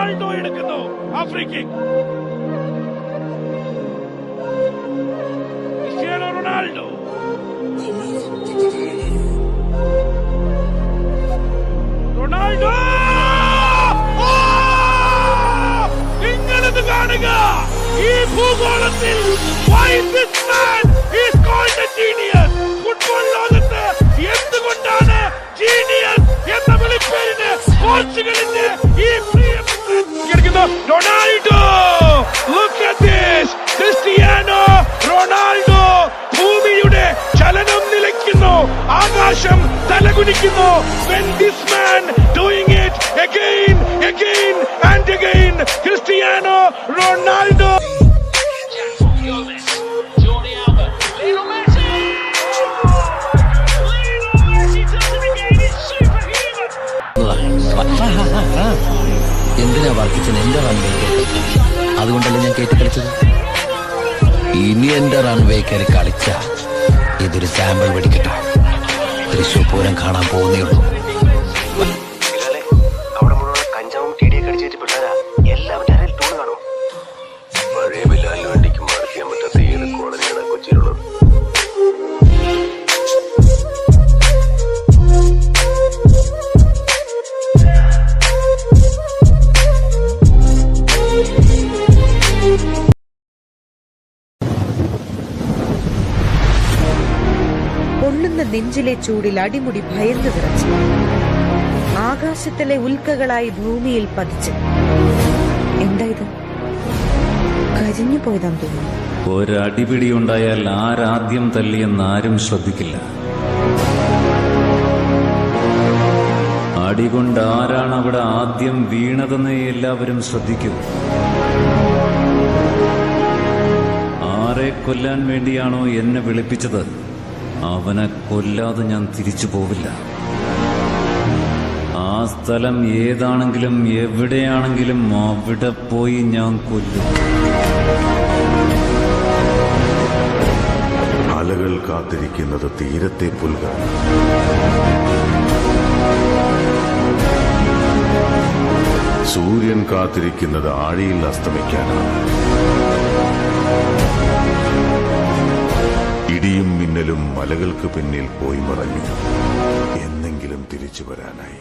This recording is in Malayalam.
റൊണാൾഡോ എടുക്കുന്നു ആ ഫ്രീ കിക്ക്. ക്രിസ്ത്യാനോ റൊണാൾഡോ നിങ്ങളിത് കാണുക. ഈ ഭൂഗോളത്തിൽ ഫുട്ബോൾ ലോകത്ത് എന്തുകൊണ്ടാണ് ജീനിയസ് എന്ന വിളിപ്പേരിന് പോർച്ചുഗലിന്റെ ഈ Ronaldo. Look at this. Cristiano Ronaldo ഭൂമിയുടെ ചലനം നിലയ്ക്കുന്നു, ആകാശം തലകുനിക്കുന്നു. When this man doing it again and again, Cristiano Ronaldo. എന്തിനാ വർക്കിച്ചൻ എന്റെ റൺവേ അതുകൊണ്ടല്ലേ ഞാൻ കേട്ട് കളിച്ചത്. ഇനി എന്റെ റൺവേ കയറി കളിച്ച ഇതൊരു സാമ്പിൾ വെടിക്കട്ടെ. തൃശ്ശൂർ പൂരം കാണാൻ പോകുന്നേ ഉള്ളൂ. അവിടെ മുഴുവൻ കഞ്ചാവും ടിഡിയൊക്കെ അടിച്ചിട്ട് പിള്ളേരാ. എല്ലാവരുടെ അരയിൽ ടൂണ് കാണും. പഴയ ബിലാലിന് വേണ്ടിക്ക് മറിക്കാൻ പറ്റാത്ത ഏത് കോളനിയാണ് കൊച്ചിയിലുള്ളത്? പൊള്ളുന്ന നെഞ്ചിലെ ചൂടിൽ അടിമുടി ഭയന്നു വിറച്ചു. ആകാശത്തിലെ ഉൽക്കകളായി ഭൂമിയിൽ പതിച്ചു. എന്തായത്? കരിഞ്ഞു പോയതാന്ന് തോന്നുന്നു. ഒരടിപിടി ഉണ്ടായാൽ ആരാദ്യം തല്ലിയെന്ന് ആരും ശ്രദ്ധിക്കില്ല. അടികൊണ്ട് ആരാണ് അവിടെ ആദ്യം വീണതെന്ന് എല്ലാവരും ശ്രദ്ധിക്കും. ആരെ കൊല്ലാൻ വേണ്ടിയാണോ എന്നെ വിളിപ്പിച്ചത് അവനെ കൊല്ലാതെ ഞാൻ തിരിച്ചു പോവില്ല. ആ സ്ഥലം ഏതാണെങ്കിലും എവിടെയാണെങ്കിലും അവിടെ പോയി ഞാൻ കൊല്ലും. അലകൾ കാത്തിരിക്കുന്നത് തീരത്തെ പുൽകാൻ. സൂര്യൻ കാത്തിരിക്കുന്നത് ആഴിയിൽ അസ്തമിക്കാനാണ്. ഇടിയും മിന്നലും മലകൾക്ക് പിന്നിൽ പോയി മറഞ്ഞു. എന്നെങ്കിലും തിരിച്ചു വരാനായി.